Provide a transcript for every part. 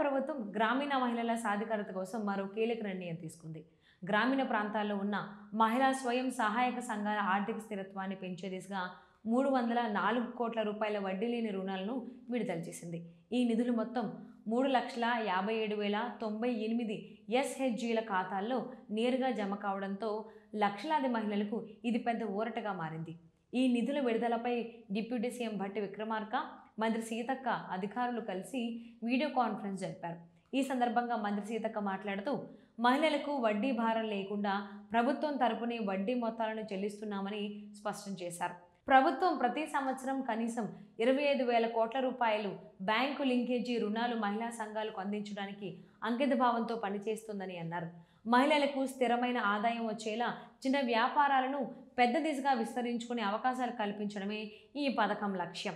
ప్రభుత్వం గ్రామీణ మహిళల సాధికారత కోసం మరో కీలక నిర్ణయం తీసుకుంది. గ్రామీణ ప్రాంతాల్లో ఉన్న మహిళా స్వయం సహాయక సంఘాల ఆర్థిక స్థిరత్వాన్ని పెంచే దిశగా 304 కోట్ల రూపాయల వడ్డీ లేని రుణాలను విడుదల చేసింది. ఈ నిధులు మొత్తం 3,57,098 ఎస్హెచ్జీల ఖాతాల్లో నేరుగా జమ కావడంతో లక్షలాది మహిళలకు ఇది పెద్ద ఊరటగా మారింది. ఈ నిధుల విడుదలపై డిప్యూటీ సీఎం భట్టి విక్రమార్క, మంత్రి సీతక్క అధికారులు కలిసి వీడియో కాన్ఫరెన్స్ జరిపారు. ఈ సందర్భంగా మంత్రి సీతక్క మాట్లాడుతూ మహిళలకు వడ్డీ భారం లేకుండా ప్రభుత్వం తరపునే వడ్డీ మొత్తాలను చెల్లిస్తున్నామని స్పష్టం చేశారు. ప్రభుత్వం ప్రతి సంవత్సరం కనీసం 25,000 కోట్ల రూపాయలు బ్యాంకు లింకేజీ రుణాలు మహిళా సంఘాలకు అందించడానికి అంకితభావంతో పనిచేస్తుందని అన్నారు. మహిళలకు స్థిరమైన ఆదాయం వచ్చేలా చిన్న వ్యాపారాలను పెద్ద దిశగా విస్తరించుకునే అవకాశాలు కల్పించడమే ఈ పథకం లక్ష్యం.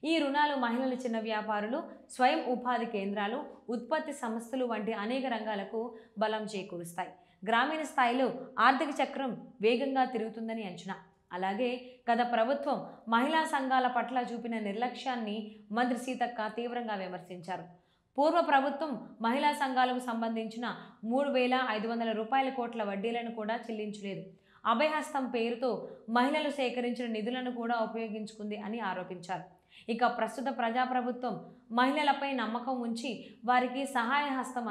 ఈ రుణాలు మహిళల చిన్న వ్యాపారులు, స్వయం ఉపాధి కేంద్రాలు, ఉత్పత్తి సంస్థలు వంటి అనేక రంగాలకు బలం చేకూరుస్తాయి. గ్రామీణ స్థాయిలో ఆర్థిక చక్రం వేగంగా తిరుగుతుందని అంచనా. అలాగే గత ప్రభుత్వం మహిళా సంఘాల పట్ల చూపిన నిర్లక్ష్యాన్ని మంత్రి సీతక్క తీవ్రంగా విమర్శించారు. పూర్వ ప్రభుత్వం మహిళా సంఘాలకు సంబంధించిన 3,500 కోట్ల వడ్డీలను కూడా చెల్లించలేదు. అభయహస్తం పేరుతో మహిళలు సేకరించిన నిధులను కూడా ఉపయోగించుకుంది అని ఆరోపించారు. ఇక ప్రస్తుత ప్రజాప్రభుత్వం మహిళలపై నమ్మకం ఉంచి వారికి సహాయ హస్తం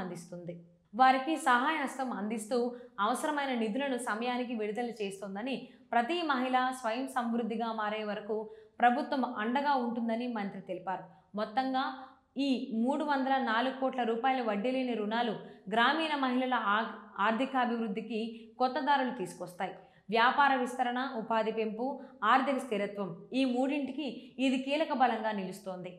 అందిస్తూ అవసరమైన నిధులను సమయానికి విడుదల చేస్తోందని, ప్రతి మహిళ స్వయం సమృద్ధిగా మారే వరకు ప్రభుత్వం అండగా ఉంటుందని మంత్రి తెలిపారు. మొత్తంగా ఈ 304 కోట్ల రూపాయల వడ్డీ లేని రుణాలు గ్రామీణ మహిళల ఆర్థికాభివృద్ధికి కొత్త దారులు తీసుకొస్తాయి. వ్యాపార విస్తరణ, ఉపాధి పెంపు, ఆర్థిక స్థిరత్వం ఈ మూడింటికి ఇది కీలక బలంగా నిలుస్తోంది.